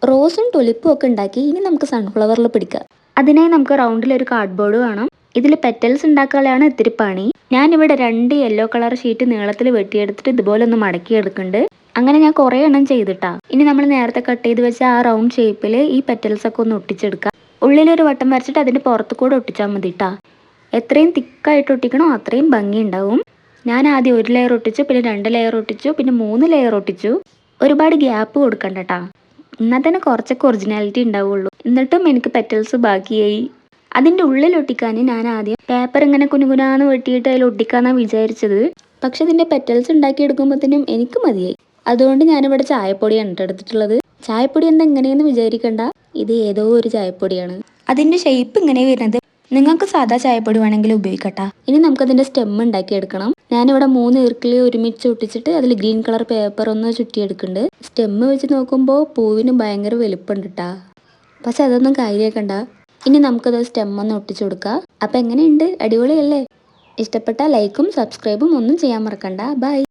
റോസും ടുലിപ്പും ഒക്കെ ഉണ്ടാക്കി ഇനി നമുക്ക് സൺഫ്ലവറിൽ പിടിക്കാം. അതിനായി നമുക്ക് റൗണ്ടിലൊരു കാർഡ്ബോർഡ് വേണം. ഇതിൽ പെറ്റൽസ് ഉണ്ടാക്കാനാണ് ഇത്തിരി പണി. ഞാനിവിടെ 2 യെല്ലോ കളർ ഷീറ്റ് നീളത്തിൽ വെട്ടിയെടുത്തിട്ട് ഇതുപോലെ ഒന്ന് മടക്കി എടുക്കുന്നുണ്ട്. അങ്ങനെ ഞാൻ കുറേ എണ്ണം ചെയ്തിട്ടാ. ഇനി നമ്മൾ നേരത്തെ കട്ട് ചെയ്ത് വെച്ച ആ റൗണ്ട് ഷേപ്പിൽ ഈ പെറ്റൽസ് ഒക്കെ ഒന്ന് ഒട്ടിച്ചെടുക്കാം. ഉള്ളിലൊരു വട്ടം വരച്ചിട്ട് അതിൻ്റെ പുറത്ത് കൂടെ ഒട്ടിച്ചാൽ മതി കേട്ടോ. എത്രയും തിക്കായിട്ട് ഒട്ടിക്കണോ അത്രയും ഭംഗി ഉണ്ടാവും. ഞാൻ ആദ്യം 1 ലെയർ ഒട്ടിച്ചു, പിന്നെ 2 ലെയർ ഒട്ടിച്ചു, പിന്നെ 3 ലെയർ ഒട്ടിച്ചു. ഒരുപാട് ഗ്യാപ്പ് കൊടുക്കണ്ട കേട്ടോ, എന്നാൽ തന്നെ കുറച്ചൊക്കെ ഒറിജിനാലിറ്റി ഉണ്ടാവുള്ളൂ. എന്നിട്ടും എനിക്ക് പെറ്റൽസ് ബാക്കിയായി. അതിൻ്റെ ഉള്ളിൽ ഒട്ടിക്കാൻ ഞാൻ ആദ്യം പേപ്പർ ഇങ്ങനെ കുനുകുനാന്ന് വെട്ടിയിട്ട് അതിൽ ഒട്ടിക്കാന്നാണ് വിചാരിച്ചത്. പക്ഷെ ഇതിൻ്റെ പെറ്റൽസ് ഉണ്ടാക്കിയെടുക്കുമ്പോഴത്തേനും എനിക്ക് മതിയായി. അതുകൊണ്ട് ഞാനിവിടെ ചായപ്പൊടിയാണ് എടുത്തിട്ടുള്ളത്. ചായപ്പൊടി എന്താ എങ്ങനെയെന്ന് വിചാരിക്കണ്ട, ഇത് ഏതോ ഒരു ചായപ്പൊടിയാണ്. അതിൻ്റെ ഷേപ്പ് ഇങ്ങനെ വരുന്നത്. നിങ്ങൾക്ക് സാധാ ചായപ്പൊടി വേണമെങ്കിൽ ഉപയോഗിക്കട്ടാ. ഇനി നമുക്കതിൻ്റെ സ്റ്റെം ഉണ്ടാക്കിയെടുക്കണം. ഞാനിവിടെ 3 ഈർക്കിൽ ഒരുമിച്ച് ഒട്ടിച്ചിട്ട് അതിൽ ഗ്രീൻ കളർ പേപ്പർ ഒന്ന് ചുറ്റിയെടുക്കുന്നുണ്ട്. സ്റ്റെമ്മ് വെച്ച് നോക്കുമ്പോൾ പൂവിന് ഭയങ്കര വലുപ്പമുണ്ട് കേട്ടാ. പക്ഷെ അതൊന്നും കാര്യമാക്കണ്ട. ഇനി നമുക്കത് സ്റ്റെം ഒന്ന് ഒട്ടിച്ചു കൊടുക്കാം. അപ്പം എങ്ങനെയുണ്ട്? അടിപൊളിയല്ലേ? ഇഷ്ടപ്പെട്ടാൽ ലൈക്കും സബ്സ്ക്രൈബും ഒന്നും ചെയ്യാൻ മറക്കണ്ട. ബൈ.